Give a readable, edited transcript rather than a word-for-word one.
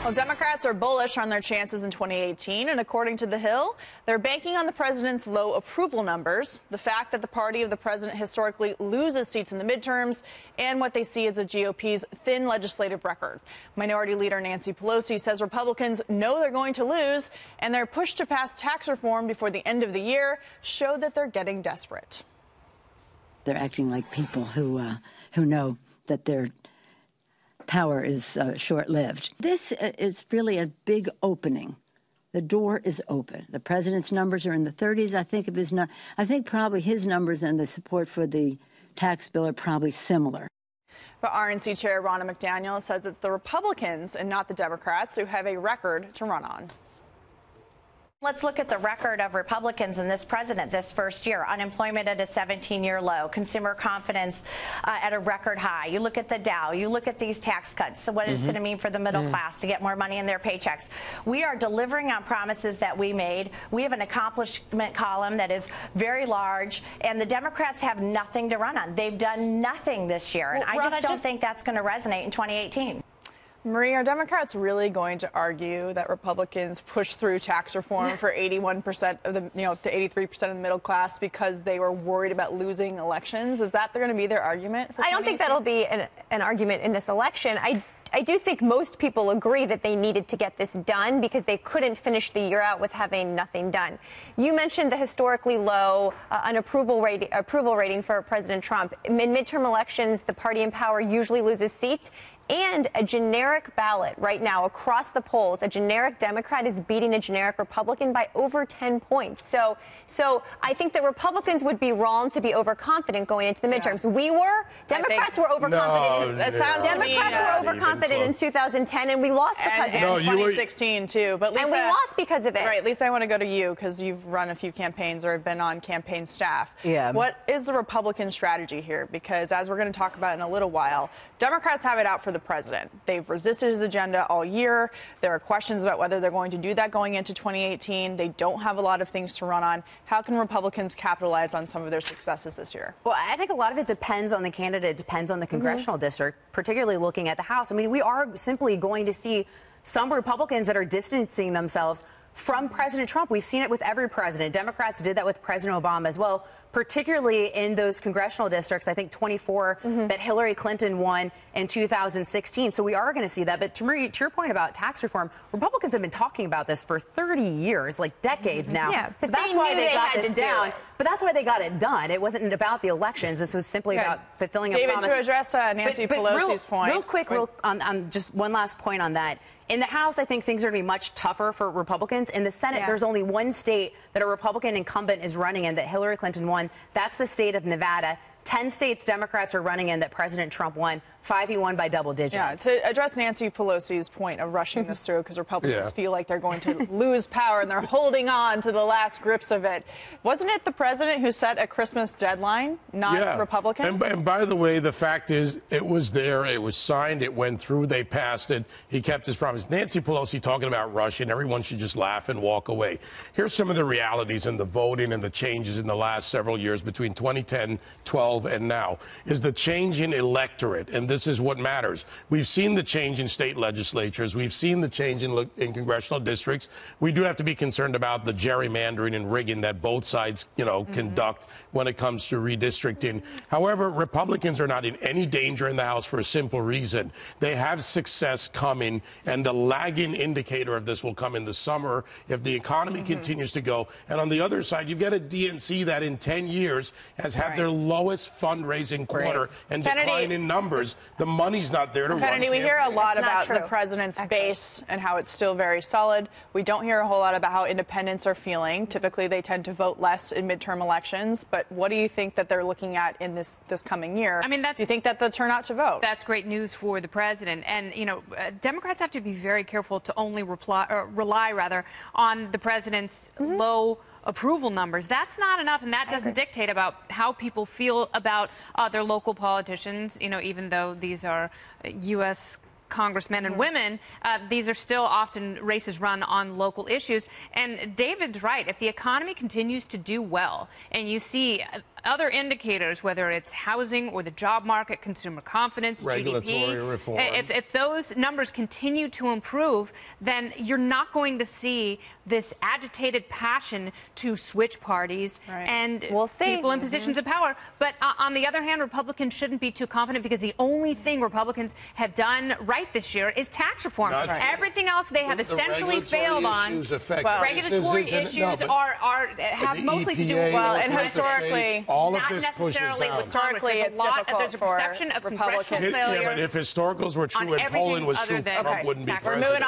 Well, Democrats are bullish on their chances in 2018, and according to The Hill, they're banking on the president's low approval numbers, the fact that the party of the president historically loses seats in the midterms, and what they see as the GOP's thin legislative record. Minority Leader Nancy Pelosi says Republicans know they're going to lose, and their push to pass tax reform before the end of the year showed that they're getting desperate. They're acting like people who know that their power is short-lived. This is really a big opening. The door is open. The president's numbers are in the 30s. I think probably his numbers and the support for the tax bill are probably similar. But RNC Chair Ronna McDaniel says it's the Republicans and not the Democrats who have a record to run on. Let's look at the record of Republicans and this president this first year. Unemployment at a 17-year low. Consumer confidence at a record high. You look at the Dow. You look at these tax cuts. So what it's going to mean for the middle class to get more money in their paychecks. We are delivering on promises that we made. We have an accomplishment column that is very large. And the Democrats have nothing to run on. They've done nothing this year. And I just don't think that's going to resonate in 2018. Marie, are Democrats really going to argue that Republicans pushed through tax reform for 81% of the, to 83% of the middle class because they were worried about losing elections? Is that going to be their argument? I don't think that'll be an argument in this election. I do think most people agree that they needed to get this done because they couldn't finish the year out with having nothing done. You mentioned the historically low approval rating for President Trump. In midterm elections, the party in power usually loses seats. And a generic ballot right now across the polls, a generic Democrat is beating a generic Republican by over 10 points. So I think that Republicans would be wrong to be overconfident going into the midterms. Yeah. We were. Democrats were overconfident. Democrats were overconfident in 2010, and we lost because of it. And 2016, too. But Lisa, and we lost because of it. Right. Lisa, I want to go to you because you've run a few campaigns or have been on campaign staff. Yeah. What is the Republican strategy here? Because as we're going to talk about in a little while, Democrats have it out for the president. They've resisted his agenda all year. There are questions about whether they're going to do that going into 2018. They don't have a lot of things to run on. How can Republicans capitalize on some of their successes this year? Well, I think a lot of it depends on the candidate, depends on the congressional district, particularly looking at the House. I mean, we are simply going to see some Republicans that are distancing themselves from President Trump. We've seen it with every president. Democrats did that with President Obama as well, particularly in those congressional districts, I think 24 that Hillary Clinton won in 2016. So we are going to see that. But to your point about tax reform, Republicans have been talking about this for 30 years, like decades now. Yeah, so that's why they got this down. But that's why they got it done. It wasn't about the elections. This was simply about fulfilling a promise. David, to address Nancy Pelosi's point. Real quick, on just one last point on that. In the House, I think things are going to be much tougher for Republicans. In the Senate, there's only one state that a Republican incumbent is running in that Hillary Clinton won. That's the state of Nevada. 10 states Democrats are running in that President Trump won. 5 he won by double digits. Yeah, to address Nancy Pelosi's point of rushing this through because Republicans feel like they're going to lose power and they're holding on to the last grips of it. Wasn't it the president who set a Christmas deadline, not Republicans? And by the way, the fact is it was there. It was signed. It went through. They passed it. He kept his promise. Nancy Pelosi talking about rushing. Everyone should just laugh and walk away. Here's some of the realities in the voting and the changes in the last several years between 2010, 12, and now is the change in electorate. And this is what matters. We've seen the change in state legislatures. We've seen the change in congressional districts. We do have to be concerned about the gerrymandering and rigging that both sides, conduct when it comes to redistricting. However, Republicans are not in any danger in the House for a simple reason. They have success coming, and the lagging indicator of this will come in the summer if the economy continues to go. And on the other side, you've got a DNC that in 10 years has had their lowest fundraising quarter and decline in numbers. The money's not there to run. Kennedy, we hear a lot about the president's base and how it's still very solid. We don't hear a whole lot about how independents are feeling. Typically, they tend to vote less in midterm elections. But what do you think that they're looking at in this coming year? I mean, do you think that the turnout to vote? That's great news for the president. And, Democrats have to be very careful to only rely on the president's low approval numbers. That's not enough, and that doesn't dictate about how people feel about their local politicians, even though these are U.S. congressmen and women, these are still often races run on local issues. And David's right. If the economy continues to do well and you see other indicators, whether it's housing or the job market, consumer confidence, regulatory GDP, reform, if those numbers continue to improve, then you're not going to see this agitated passion to switch parties and people in positions of power. But on the other hand, Republicans shouldn't be too confident, because the only thing Republicans have done right this year is tax reform. Everything else they have essentially failed on. Regulatory issues have mostly to do with and historically, all of not this necessarily with Congress. historically, it's difficult There's a perception of congressional Republicans. failure. Yeah, but if historicals were true and polling was true, Trump wouldn't be president. We're moving on.